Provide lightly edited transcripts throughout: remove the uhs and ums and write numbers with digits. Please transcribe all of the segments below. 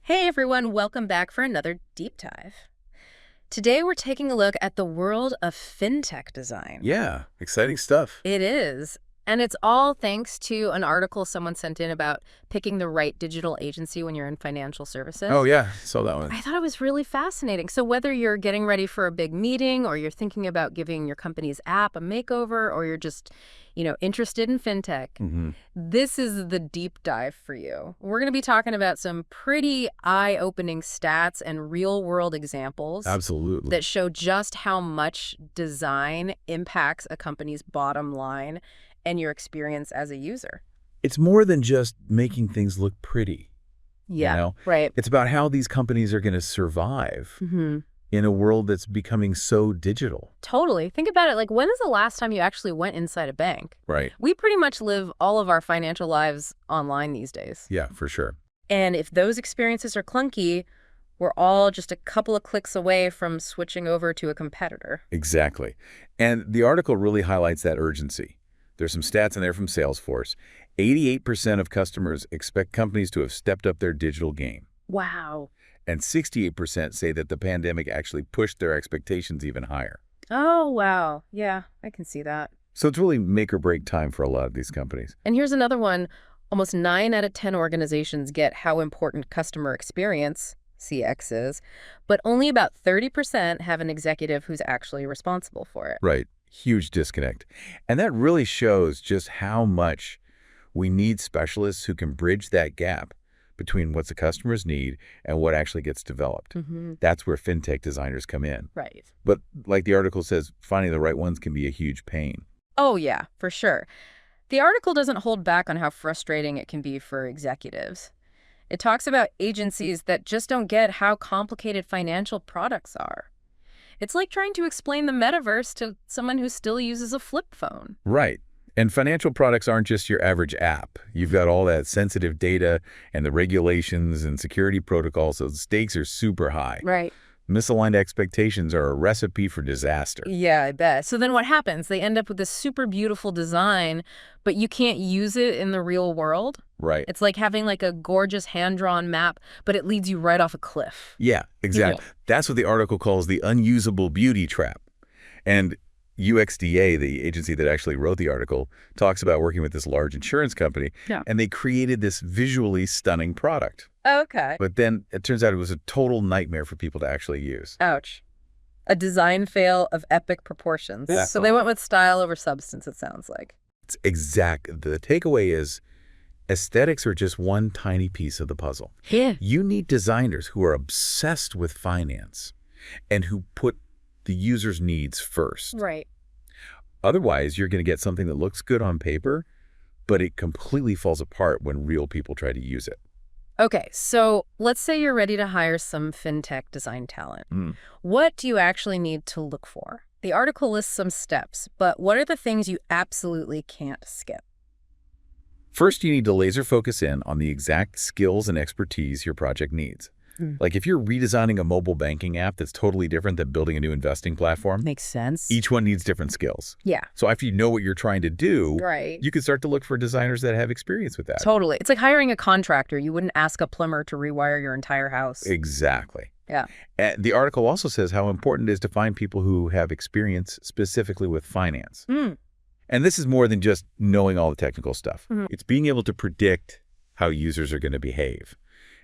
Hey everyone, welcome back for another deep dive. Today we're taking a look at the world of fintech design. Yeah, exciting stuff. It is. And it's all thanks to an article someone sent in about picking the right digital agency when you're in financial services. Oh, yeah, saw that one. I thought it was really fascinating. So whether you're getting ready for a big meeting or you're thinking about giving your company's app a makeover or you're just, interested in fintech, this is the deep dive for you. We're going to be talking about some pretty eye-opening stats and real-world examples. Absolutely. That show just how much design impacts a company's bottom line and your experience as a user. It's more than just making things look pretty. Yeah, right. It's about how these companies are going to survive in a world that's becoming so digital. Totally. Think about it. Like, when is the last time you actually went inside a bank? Right. We pretty much live all of our financial lives online these days. Yeah, for sure. And if those experiences are clunky, we're all just a couple of clicks away from switching over to a competitor. Exactly. And the article really highlights that urgency. There's some stats in there from Salesforce. 88% of customers expect companies to have stepped up their digital game. Wow. And 68% say that the pandemic actually pushed their expectations even higher. Oh, wow. Yeah, I can see that. So it's really make or break time for a lot of these companies. And here's another one. Almost 9 out of 10 organizations get how important customer experience, CX, is, but only about 30% have an executive who's actually responsible for it. Right. Huge disconnect. And that really shows just how much we need specialists who can bridge that gap between what the customers need and what actually gets developed. That's where fintech designers come in. Right. But like the article says, finding the right ones can be a huge pain. Oh, yeah, for sure. The article doesn't hold back on how frustrating it can be for executives. It talks about agencies that just don't get how complicated financial products are. It's like trying to explain the metaverse to someone who still uses a flip phone. Right. And financial products aren't just your average app. You've got all that sensitive data and the regulations and security protocols, so the stakes are super high. Right. Misaligned expectations are a recipe for disaster. Yeah, I bet. So then what happens? They end up with this super beautiful design, but you can't use it in the real world? Right. It's like having like a gorgeous hand-drawn map, but it leads you right off a cliff. Yeah, exactly. That's what the article calls the unusable beauty trap. And UXDA, the agency that actually wrote the article, talks about working with this large insurance company, and they created this visually stunning product. Okay. But then it turns out it was a total nightmare for people to actually use. Ouch. A design fail of epic proportions. Yeah. So they went with style over substance, it sounds like. It's the takeaway is aesthetics are just one tiny piece of the puzzle. Yeah. You need designers who are obsessed with finance and who put the user's needs first. Right. Otherwise, you're going to get something that looks good on paper, but it completely falls apart when real people try to use it. Okay, so let's say you're ready to hire some fintech design talent. What do you actually need to look for? The article lists some steps, but what are the things you absolutely can't skip? First, you need to laser focus in on the exact skills and expertise your project needs. Like if you're redesigning a mobile banking app that's totally different than building a new investing platform. Makes sense. Each one needs different skills. Yeah. So after you know what you're trying to do, Right. you can start to look for designers that have experience with that. Totally. It's like hiring a contractor. You wouldn't ask a plumber to rewire your entire house. Exactly. Yeah. And the article also says how important it is to find people who have experience specifically with finance. And this is more than just knowing all the technical stuff. It's being able to predict how users are going to behave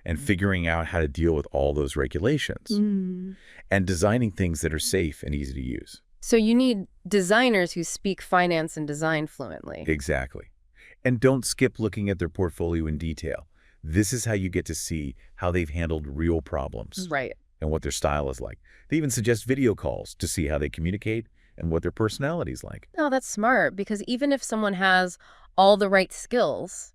and figuring out how to deal with all those regulations and designing things that are safe and easy to use. So you need designers who speak finance and design fluently. Exactly. And don't skip looking at their portfolio in detail. This is how you get to see how they've handled real problems. Right. And what their style is like. They even suggest video calls to see how they communicate and what their personality is like. Oh, that's smart, because even if someone has all the right skills,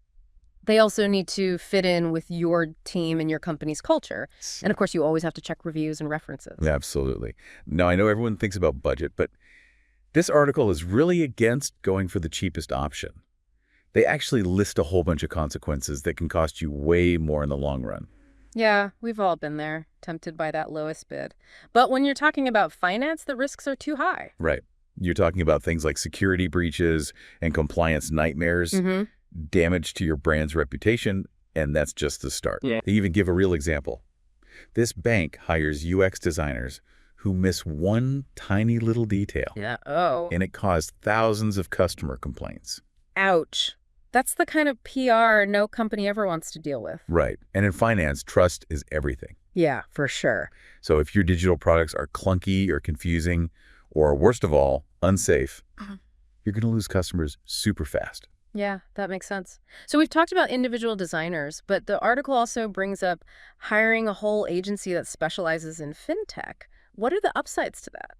they also need to fit in with your team and your company's culture. And of course, you always have to check reviews and references. Absolutely. Now, I know everyone thinks about budget, but this article is really against going for the cheapest option. They actually list a whole bunch of consequences that can cost you way more in the long run. Yeah, we've all been there, tempted by that lowest bid. But when you're talking about finance, the risks are too high. Right. You're talking about things like security breaches and compliance nightmares, damage to your brand's reputation, And that's just the start. Yeah. They even give a real example. This bank hires UX designers who miss one tiny little detail. Yeah. Oh. And it caused thousands of customer complaints. Ouch. That's the kind of PR no company ever wants to deal with. Right. And in finance, trust is everything. Yeah, for sure. So if your digital products are clunky or confusing, or worst of all, unsafe, you're going to lose customers super fast. Yeah, that makes sense. So we've talked about individual designers, but the article also brings up hiring a whole agency that specializes in fintech. What are the upsides to that?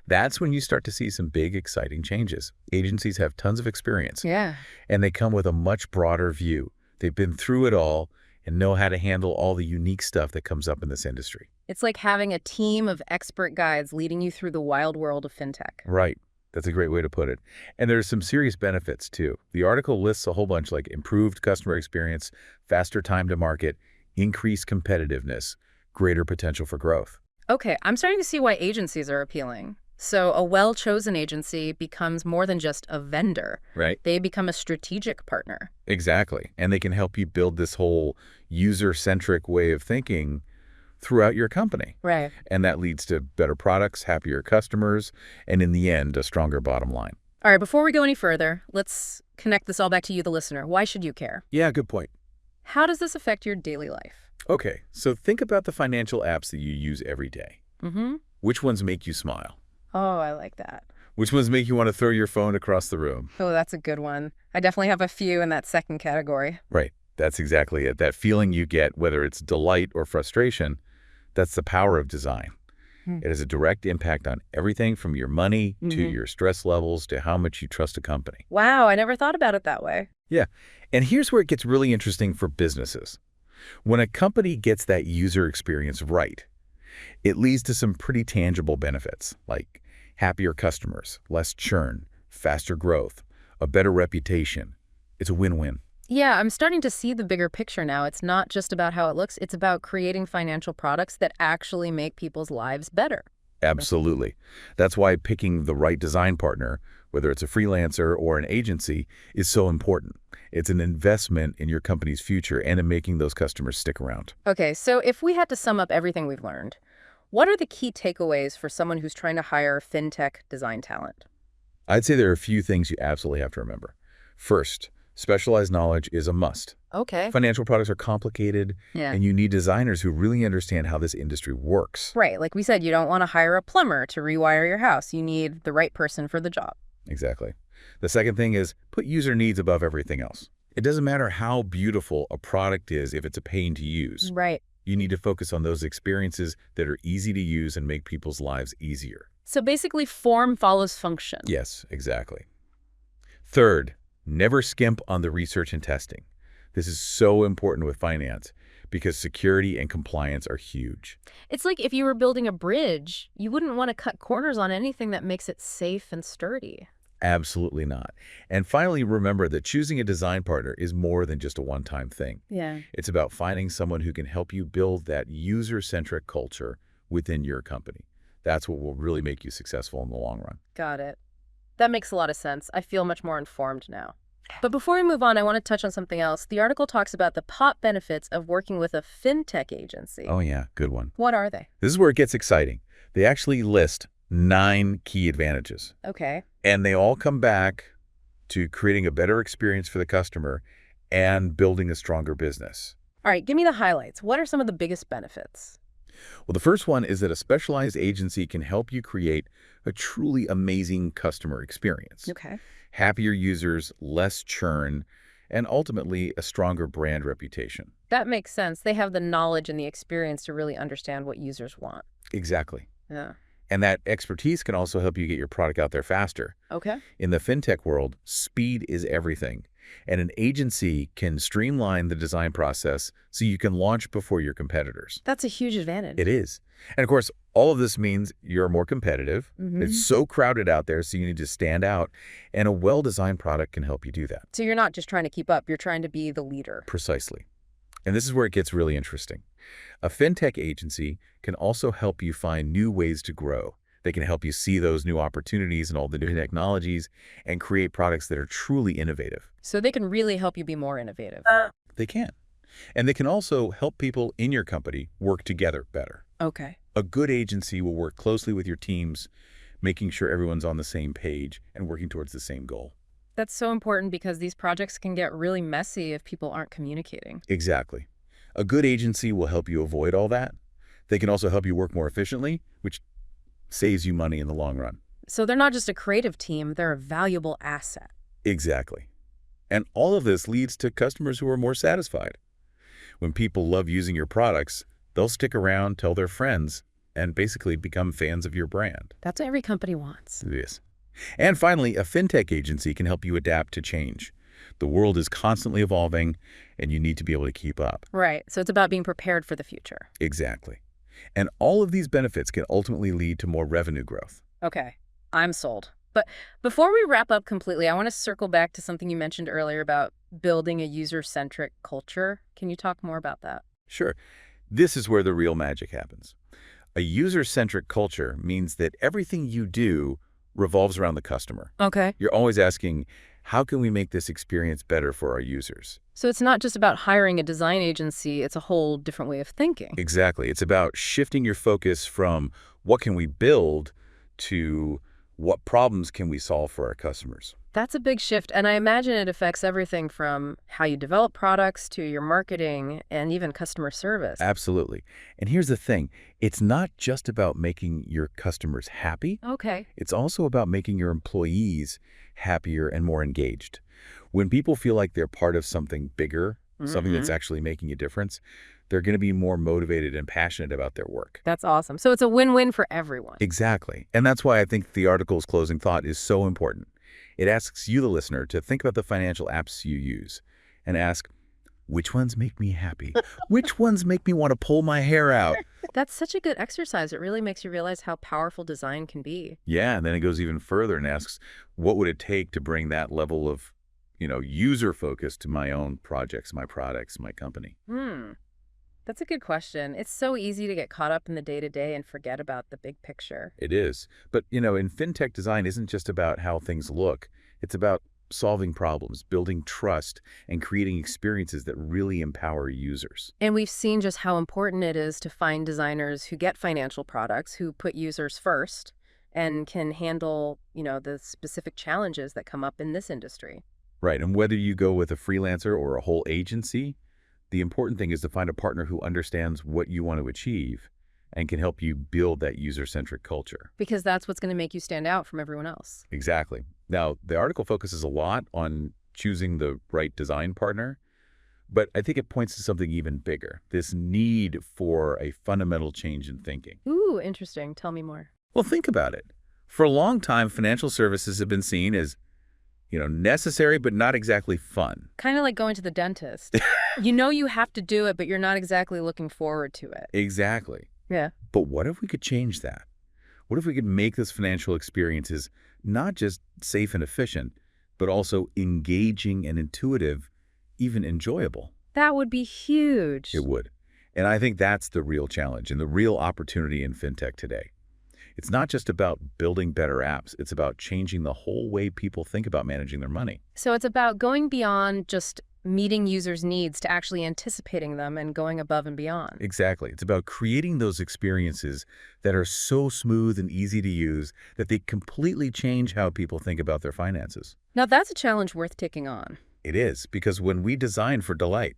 That's when you start to see some big, exciting changes. Agencies have tons of experience. Yeah. And they come with a much broader view. They've been through it all and know how to handle all the unique stuff that comes up in this industry. It's like having a team of expert guides leading you through the wild world of fintech. Right. That's a great way to put it. And there's some serious benefits, too. The article lists a whole bunch like improved customer experience, faster time to market, increased competitiveness, greater potential for growth. Okay, I'm starting to see why agencies are appealing. So a well-chosen agency becomes more than just a vendor. Right. They become a strategic partner. Exactly. And they can help you build this whole user-centric way of thinking throughout your company. Right. And that leads to better products, happier customers, and in the end, a stronger bottom line. All right, before we go any further, let's connect this all back to you, the listener. Why should you care? Yeah, good point. How does this affect your daily life? Okay, so think about the financial apps that you use every day. Mm-hmm. Which ones make you smile? Oh, I like that. Which ones make you want to throw your phone across the room? Oh, that's a good one. I definitely have a few in that second category. Right. That's exactly it. That feeling you get, whether it's delight or frustration, that's the power of design. It has a direct impact on everything from your money to your stress levels to how much you trust a company. Wow, I never thought about it that way. Yeah. And here's where it gets really interesting for businesses. When a company gets that user experience right, it leads to some pretty tangible benefits, like happier customers, less churn, faster growth, a better reputation. It's a win-win. Yeah, I'm starting to see the bigger picture now. It's not just about how it looks. It's about creating financial products that actually make people's lives better. Absolutely. That's why picking the right design partner, whether it's a freelancer or an agency, is so important. It's an investment in your company's future and in making those customers stick around. Okay, so if we had to sum up everything we've learned, what are the key takeaways for someone who's trying to hire fintech design talent? I'd say there are a few things you absolutely have to remember. First, specialized knowledge is a must. Okay. Financial products are complicated, and you need designers who really understand how this industry works. Right. Like we said, you don't want to hire a plumber to rewire your house. You need the right person for the job. Exactly. The second thing is put user needs above everything else. It doesn't matter how beautiful a product is if it's a pain to use. Right. You need to focus on those experiences that are easy to use and make people's lives easier. So basically, form follows function. Yes, exactly. Third, never skimp on the research and testing. This is so important with finance because security and compliance are huge. It's like if you were building a bridge, you wouldn't want to cut corners on anything that makes it safe and sturdy. Absolutely not. And finally, remember that choosing a design partner is more than just a one-time thing. Yeah. It's about finding someone who can help you build that user-centric culture within your company. That's what will really make you successful in the long run. Got it. That makes a lot of sense. I feel much more informed now. But before we move on, I want to touch on something else. The article talks about the pop benefits of working with a fintech agency. Oh yeah, good one. What are they? This is where it gets exciting. They actually list 9 key advantages. Okay. And they all come back to creating a better experience for the customer and building a stronger business. All right, give me the highlights. What are some of the biggest benefits? Well, the first one is that a specialized agency can help you create a truly amazing customer experience. Okay. Happier users, less churn, and ultimately a stronger brand reputation. That makes sense. They have the knowledge and the experience to really understand what users want. Exactly. Yeah. And that expertise can also help you get your product out there faster. Okay. In the fintech world, speed is everything. And an agency can streamline the design process so you can launch before your competitors. That's a huge advantage. It is. And of course, all of this means you're more competitive. It's so crowded out there, so you need to stand out. And a well-designed product can help you do that. So you're not just trying to keep up, you're trying to be the leader. Precisely. And this is where it gets really interesting. A fintech agency can also help you find new ways to grow. They can help you see those new opportunities and all the new technologies and create products that are truly innovative. So they can really help you be more innovative. They can. And they can also help people in your company work together better. Okay. A good agency will work closely with your teams, making sure everyone's on the same page and working towards the same goal. That's so important because these projects can get really messy if people aren't communicating. Exactly. A good agency will help you avoid all that. They can also help you work more efficiently, which saves you money in the long run. So they're not just a creative team, they're a valuable asset. Exactly. And all of this leads to customers who are more satisfied. When people love using your products, they'll stick around, tell their friends, and basically become fans of your brand. That's what every company wants. Yes. And finally, a fintech agency can help you adapt to change. The world is constantly evolving, and you need to be able to keep up. Right. So it's about being prepared for the future. Exactly. And all of these benefits can ultimately lead to more revenue growth. Okay. I'm sold. But before we wrap up completely, I want to circle back to something you mentioned earlier about building a user-centric culture. Can you talk more about that? Sure. This is where the real magic happens. A user-centric culture means that everything you do revolves around the customer. Okay. You're always asking, how can we make this experience better for our users? So it's not just about hiring a design agency, it's a whole different way of thinking. Exactly. It's about shifting your focus from what can we build to what problems can we solve for our customers. That's a big shift, and I imagine it affects everything from how you develop products to your marketing and even customer service. Absolutely. And here's the thing. It's not just about making your customers happy. Okay. It's also about making your employees happier and more engaged. When people feel like they're part of something bigger, something that's actually making a difference, they're going to be more motivated and passionate about their work. That's awesome. So it's a win-win for everyone. Exactly. And that's why I think the article's closing thought is so important. It asks you, the listener, to think about the financial apps you use and ask, which ones make me happy? Which ones make me want to pull my hair out? That's such a good exercise. It really makes you realize how powerful design can be. Yeah, and then it goes even further and asks, what would it take to bring that level of, user focus to my own projects, my products, my company? That's a good question. It's so easy to get caught up in the day-to-day and forget about the big picture. It is. But, in fintech, design isn't just about how things look. It's about solving problems, building trust, and creating experiences that really empower users. And we've seen just how important it is to find designers who get financial products, who put users first, and can handle, the specific challenges that come up in this industry. Right. And whether you go with a freelancer or a whole agency, the important thing is to find a partner who understands what you want to achieve and can help you build that user-centric culture. Because that's what's going to make you stand out from everyone else. Exactly. Now, the article focuses a lot on choosing the right design partner, but I think it points to something even bigger, this need for a fundamental change in thinking. Ooh, interesting. Tell me more. Well, think about it. For a long time, financial services have been seen as necessary, but not exactly fun. Kind of like going to the dentist. You have to do it, but you're not exactly looking forward to it. Exactly. Yeah. But what if we could change that? What if we could make those financial experiences not just safe and efficient, but also engaging and intuitive, even enjoyable? That would be huge. It would. And I think that's the real challenge and the real opportunity in fintech today. It's not just about building better apps. It's about changing the whole way people think about managing their money. So it's about going beyond just meeting users' needs to actually anticipating them and going above and beyond. Exactly. It's about creating those experiences that are so smooth and easy to use that they completely change how people think about their finances. Now, that's a challenge worth taking on. It is, because when we design for delight,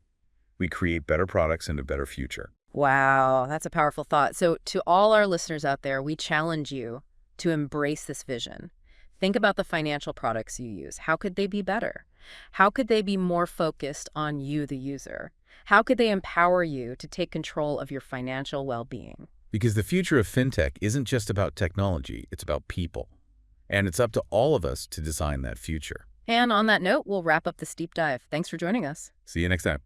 we create better products and a better future. Wow, that's a powerful thought. So to all our listeners out there, we challenge you to embrace this vision. Think about the financial products you use. How could they be better? How could they be more focused on you, the user? How could they empower you to take control of your financial well-being? Because the future of fintech isn't just about technology, it's about people. And it's up to all of us to design that future. And on that note, we'll wrap up this deep dive. Thanks for joining us. See you next time.